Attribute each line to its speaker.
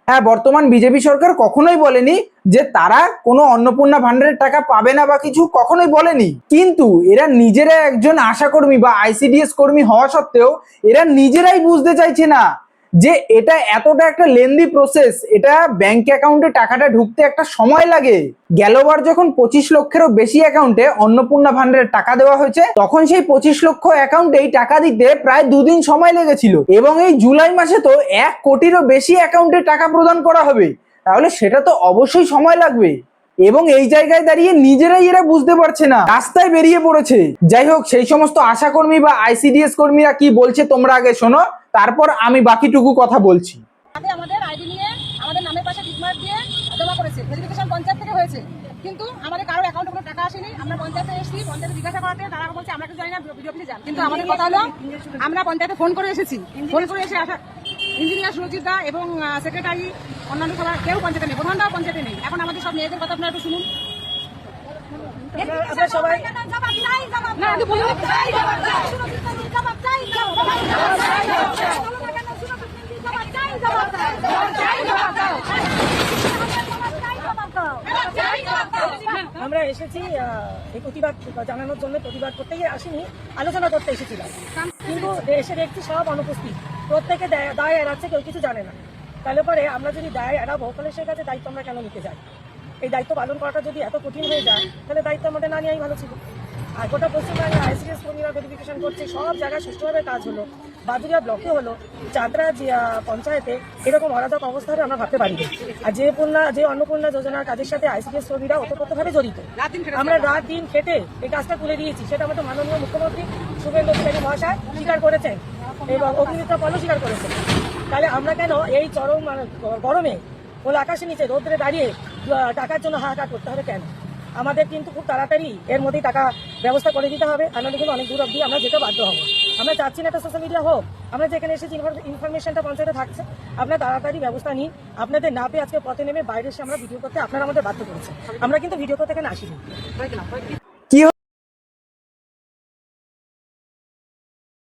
Speaker 1: হ্যাঁ, বর্তমান বিজেপি সরকার কখনোই বলেনি যে তারা কোনো অন্নপূর্ণা ভান্ডারের টাকা পাবে না বা কিছু, কখনোই বলেনি। কিন্তু এরা নিজেরা একজন আশাকর্মী বা আইসিডিএস কর্মী হওয়া সত্ত্বেও এরা নিজেরাই বুঝতে চাইছে না যে এটা এতটা একটা লেন্দি প্রসেস, এটা ব্যাংক অ্যাকাউন্টে টাকাটা ঢুকতে একটা সময় লাগে। গেলবার যখন 25 লক্ষেরও বেশি অ্যাকাউন্টে অন্নপূর্ণা ভান্ডারের টাকা দেওয়া হয়েছে, তখন সেই 25 লক্ষ অ্যাকাউন্টেই টাকা দিতে প্রায় 2 দিন সময় লেগেছিল, এবং এই জুলাই মাসে তো 1 কোটিরও বেশি অ্যাকাউন্টে টাকা প্রদান করা হবে, তাহলে সেটা তো অবশ্যই সময় লাগবে। এবং এই জায়গায় দাঁড়িয়ে নিজেরাই এরা বুঝতে পারছে না, রাস্তায় বেরিয়ে পড়েছে। যাই হোক, সেই সমস্ত আশাকর্মী বা আইসিডিএস কর্মীরা কি বলছে তোমরা আগে শোনো, তারপর আমি বাকিটুকু কথা বলছি।
Speaker 2: আমাদের আইডি নিয়ে আমাদের নামের পাশে টিকমার্ক দিয়ে জমা করেছে, ভেরিফিকেশন পঞ্চায়েত থেকে হয়েছে, কিন্তু আমাদের কারোর অ্যাকাউন্টে কোনো টাকা আসেনি। আমরা পঞ্চায়েতে এসেছি, পঞ্চায়েতে জিজ্ঞাসা করাতে তারা বলছে আমরা কিছু জানি না, বিডিও অফিসে যান। কিন্তু আমাদের কথা হলো আমরা পঞ্চায়েতে ফোন করে এসেছি, ফোন করে এসে ইঞ্জিনিয়ার সুরজিৎ দা এবং সেক্রেটারি অন্যান্য সবাই কেউ পঞ্চায়েতে নেই, প্রধানরাও পঞ্চায়েতে নেই। এখন আমাদের সব মেয়েদের কথা আপনারা একটু শুনুন। আমরা সবাই
Speaker 3: আমরা এসেছি এই প্রতিবাদ জানানোর জন্য, প্রতিবাদ করতেই আসিনি, আলোচনা করতে এসেছিলাম। কিন্তু এসে দেখছি সব অনুপস্থিত, প্রত্যেকে দায় এড়াচ্ছে, কেউ কিছু জানে না। তাহলে পরে আমরা যদি দায় এড়াবো, তাহলে সে কাছে দায়িত্ব আমরা কেন নিতে যাই? এই দায়িত্ব পালন করাটা যদি এত কঠিন হয়ে যায়, তাহলে দায়িত্ব আমাদের না নেওয়াই ভালো ছিল। আর গোটা পশ্চিমবঙ্গে আইসিডিএস কর্মীরা ভেরিফিকেশন করছে, সব জায়গায় সুষ্ঠুভাবে কাজ হলো, বাদুরিয়া ব্লকে হলো, চাঁদরা পঞ্চায়েতে এরকম অরাজক অবস্থা হবে আমরা ভাবতে পারিনি। আর যে অন্নপূর্ণা যোজনার কাজের সাথে আইসিডিএস কর্মীরা ওতপ্রোতভাবে জড়িত, আমরা রাত দিন খেটে এই কাজটা তুলে দিয়েছি, সেটা আমাদের মাননীয় মুখ্যমন্ত্রী শুভেন্দু অধিকারী মহাশয় স্বীকার করেছেন এবং অগ্নিমিত্রা পলও স্বীকার করেছেন। তাহলে আমরা কেন এই চরম গরমে খোলা আকাশের নিচে রোদ্রে দাঁড়িয়ে টাকার জন্য হাহাকার করতে হবে কেন? আমাদের কিন্তু খুব তাড়াতাড়ি এর মধ্যেই টাকা ব্যবস্থা করে দিতে হবে, আমাদের কিন্তু অনেক দূর অবধি আমরা যেতে বাধ্য হবো। আমরা চাচ্ছি না একটা সোশ্যাল মিডিয়া হোক, আমরা যেখানে এসেছি ইনফরমেশনটা পঞ্চায়েতে থাকছে, আপনারা তাড়াতাড়ি ব্যবস্থা নিন। আপনাদের না পেয়ে আজকে পথে নেমে বাইরে এসে আমরা ভিডিও করতে আপনারা আমাদের বাধ্য করেছে, আমরা কিন্তু ভিডিও করতে এখানে আসিনি।